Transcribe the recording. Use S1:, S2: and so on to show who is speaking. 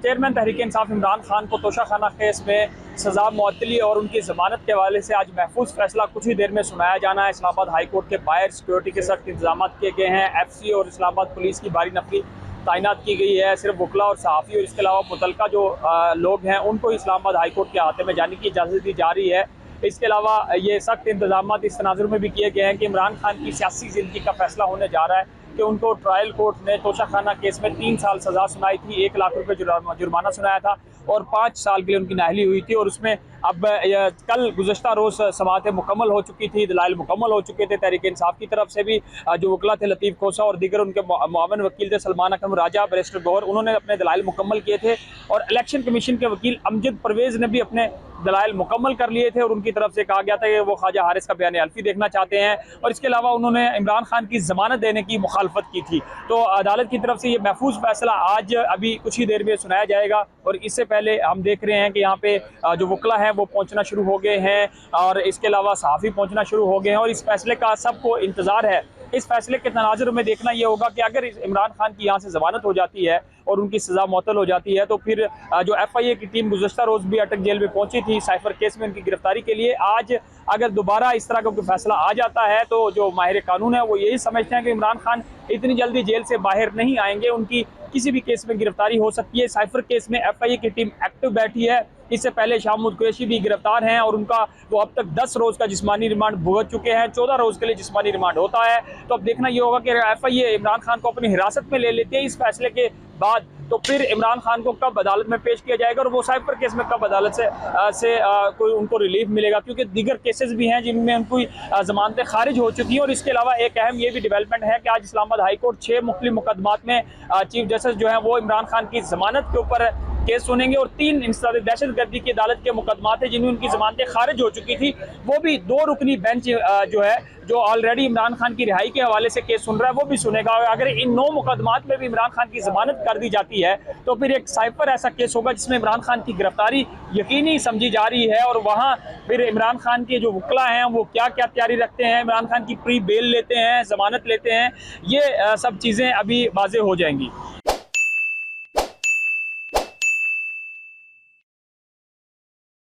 S1: Chairman Tehreek Insaf Imran Khan को Toshakhana case में सज़ा मुअत्तली और उनकी ज़मानत के हवाले से आज महफूज फैसला कुछ ही देर में सुनाया जाना है। इस्लामाबाद हाई कोर्ट के बाहर सिक्योरिटी के सख्त इंतजाम किए गए हैं। FC और इस्लामाबाद पुलिस की भारी नफरी तैनात की गई है। सिर्फ वकला और सहाफ़ी और इसके अलावा मुतलका जो लोग हैं उनको इस्लामाबाद हाई कोर्ट के अहाते में जाने की इजाज़त दी जा रही है। इसके अलावा ये सख्त इंतजाम इस तनाजुर में भी किए गए हैं कि इमरान खान की सियासी ज़िंदगी का फैसला होने जा रहा है कि उनको ट्रायल कोर्ट ने तोशाखाना केस में 3 साल सज़ा सुनाई थी, 1 लाख रुपए जुर्माना सुनाया था और 5 साल के लिए उनकी नाअहली हुई थी। और उसमें अब कल गुज़श्ता रोज़ समाअतें मुकम्मल हो चुकी थी, दलाइल मुकम्मल हो चुके थे। तहरीक इंसाफ की तरफ से भी जो वकला थे लतीफ़ खोसा और दीगर उनके मुआवन वकील थे सलमान अकरम राजा, बैरिस्टर गौहर, उन्होंने अपने दलाइल मुकम्मल किए थे। और इलेक्शन कमीशन के वकील अमजद परवेज़ ने भी अपने दलाइल मुकम्मल कर लिए थे और उनकी तरफ से कहा गया था कि वो ख्वाजा हारिस का बयान अल्फी देखना चाहते हैं। और इसके अलावा उन्होंने इमरान खान की ज़मानत देने की मुखालफत की थी। तो अदालत की तरफ से ये महफूज फैसला आज अभी कुछ ही देर में सुनाया जाएगा। और इससे पहले हम देख रहे हैं कि यहाँ पे जो वकला हैं वो पहुँचना शुरू हो गए हैं और इसके अलावा सहाफ़ी पहुँचना शुरू हो गए हैं। और इस फैसले का सबको इंतज़ार है। इस फैसले के तनाजुर में देखना ये होगा कि अगर इमरान खान की यहाँ से ज़मानत हो जाती है और उनकी सज़ा मुअत्तल हो जाती है तो फिर जो FIA की टीम गुज़श्ता रोज़ भी अटक जेल में पहुंची थी साइफर केस में उनकी गिरफ्तारी के लिए, आज अगर दोबारा इस तरह का कोई फैसला आ जाता है तो जो माहिर कानून है वो यही समझते हैं कि इमरान खान इतनी जल्दी जेल से बाहर नहीं आएंगे, उनकी किसी भी केस में गिरफ्तारी हो सकती है। साइफर केस में FIA की टीम एक्टिव बैठी है। इससे पहले शाहमूद कुरैशी भी गिरफ्तार हैं और उनका वो अब तक 10 रोज़ का जिस्मानी रिमांड भुगत चुके हैं। 14 रोज़ के लिए जिस्मानी रिमांड होता है। तो अब देखना ये होगा कि FIA इमरान खान को अपनी हिरासत में ले लेती है इस फैसले के बाद, तो फिर इमरान खान को कब अदालत में पेश किया जाएगा और वो साइफर केस में कब अदालत से कोई उनको रिलीफ मिलेगा, क्योंकि दीगर केसेस भी हैं जिनमें उनकी जमानतें खारिज हो चुकी हैं। और इसके अलावा एक अहम ये भी डेवलपमेंट है कि आज इस्लामाबाद हाई कोर्ट 6 मुख्तलिफ मुकदमात में चीफ जस्टिस जो है वो इमरान खान की जमानत के ऊपर केस सुनेंगे और 3 दहशतगर्दी की अदालत के मुकदमात है जिनमें उनकी जमानतें खारिज हो चुकी थी, वो भी 2 रुकनी बेंच जो है जो ऑलरेडी इमरान खान की रिहाई के हवाले से केस सुन रहा है वो भी सुनेगा। अगर इन 9 मुकदमात में भी इमरान खान की जमानत कर दी जाती है तो फिर एक साइफर ऐसा केस होगा जिसमें इमरान खान की गिरफ्तारी यकीनी समझी जा रही है। और वहाँ फिर इमरान खान के जो वकला हैं वो क्या क्या तैयारी रखते हैं, इमरान खान की प्री बेल लेते हैं, जमानत लेते हैं, ये सब चीज़ें अभी वाज़ेह हो जाएंगी।